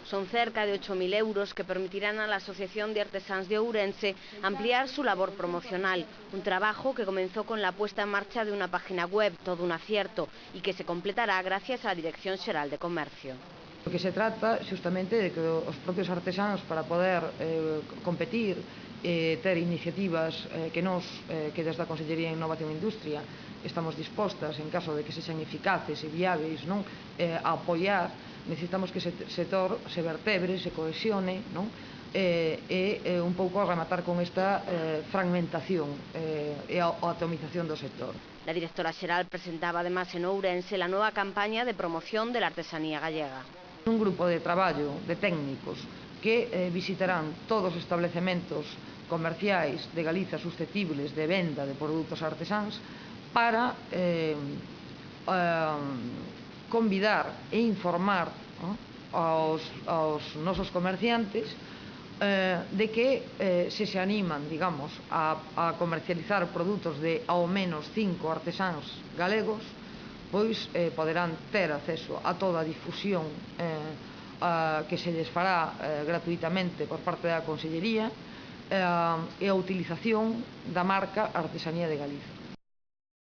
Son cerca de 8.000 euros que permitirán a la Asociación de Artesans de Ourense ampliar su labor promocional, un trabajo que comenzó con la puesta en marcha de una página web, todo un acierto, y que se completará gracias a la Dirección Xeral de Comercio. O que se trata xustamente de que os propios artesáns, para poder competir, ter iniciativas que desde a Consellería de Innovación e Industria estamos dispostas, en caso de que sexan eficaces e viáveis, a apoiar. Necesitamos que ese sector se vertebre, se cohesione, un pouco a rematar con esta fragmentación e a atomización do sector. La directora xeral presentaba además en Ourense la nueva campaña de promoción de la artesanía gallega. Un grupo de traballo de técnicos que visitarán todos os establecementos comerciais de Galiza susceptibles de venda de produtos artesáns para convidar e informar aos nosos comerciantes de que se animan, digamos, a comercializar produtos de ao menos 5 artesáns galegos, pois poderán ter acceso a toda a difusión que se lles fará gratuitamente por parte da Consellería e a utilización da marca Artesanía de Galiza.